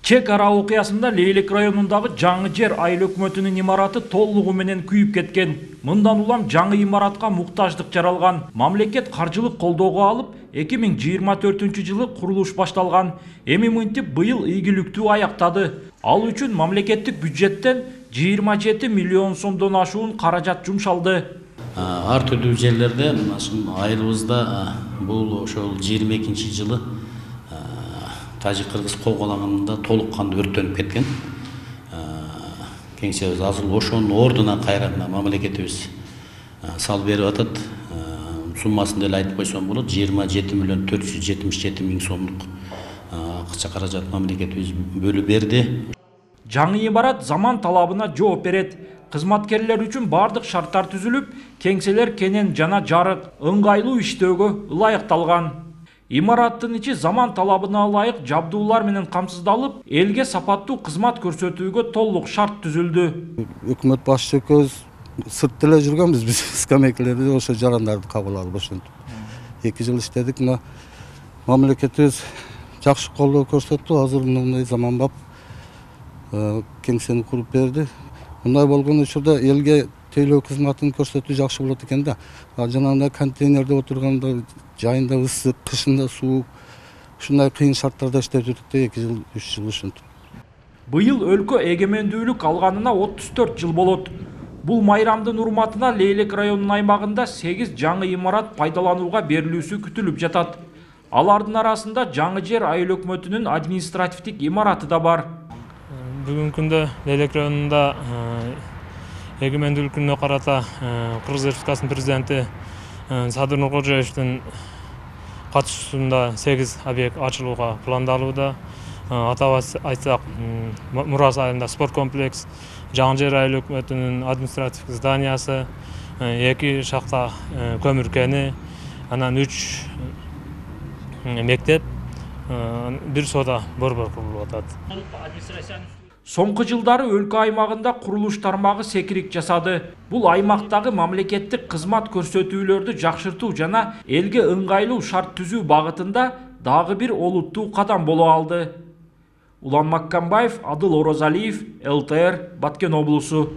Чек ара окуясында Лейлек районундагы Жаңы Жер айыл өкмөтүнүн имараты толугу менен күйүп кеткен. Мындан улам жаңы имаратка муктаждык жаралган. Мамлекет каржылык колдоого алып, 2024-жылы курулуш башталган. Эми мынтип быйыл ийгиликтүү аяктады. Ал үчүн мамлекеттик бюджеттен 27 миллион сомдон ашуун каражат жумшалды. Ар түрдүү жерлерде айылыбызда бул ошол 22-жылы Тажик-Кыргыз кол-колагында толук канды өрттөнүп кеткен. Кеңсебиз азыр ошонун ордуна кайра мамлекетибиз сал берип атат. Суммасын деле айтып койсом болот. 27 миллион 477 миң сомдук акча каражат мамлекетибиз бөлүп берди. Жаңы имарат заман талабына жооп берет. Кызматкерлер үчүн бардык шарттар түзүлүп, кеңселер кенен жана жарык, ыңгайлуу иштөөгө ылайыкталган. Имараттын ичи заман талабына ылайык жабдуулар менен камсыздалып, элге сапаттуу кызмат көрсөтүүгө толук шарт түзүлдү. Өкмөт башчы көз сырт деле жүргөнбүз, биз скамейкалерди ошо жарандарды кабыл алып ошентип. 2 жыл иштедик, мамлекетибиз жакшы колдоо көрсөттү. Азыр мындай заманбап кеңсени куруп берди. Мындай болгон учурда элге тейлөө кызматын көрсөтүү жакшы болот экен да. Жанагындай контейнерде отурганда жайында ысык, кышында суук, ушундай кыйын шарттарда иштеп жүрдүк да 2 жыл, 3 жыл ушинтип. Быйыл өлкө эгемендүүлүк алганына 34 жыл болот. Бул майрамдын урматына Лейлек районунун аймагында 8 жаңы имарат пайдаланууга берилүүсү күтүлүп жатат. Алардын арасында Жаңы Жер айыл өкмөтүнүн административдик имараты да бар. Бүгүнкү күндө Лейлек районунда эгемендүүлүк күнүнө карата Кыргыз Республикасынын президенти Садыр Нуркожоевдун катышуусунда 8 объект ачылууга пландалууда. Атап айтсак, Мурас айылында спорт комплекс, Жаңы Жер айыл өкмөтүнүн административдик зданиясы, 2 шахта көмүр кени, анан 3 мектеп, 1 сода борбор курулуп атат. Соңку жылдары өлкө аймагында курулуш тармагы секирик жасады. Бул аймактагы мамлекеттик кызмат көрсөтүүлөрдү жакшыртуу жана элге ыңгайлуу шарт түзүү багытында дагы бир олуттуу кадам боло алды. Улан Маккамбаев, Адыл Орозалиев, ЛТР, Баткен облусу.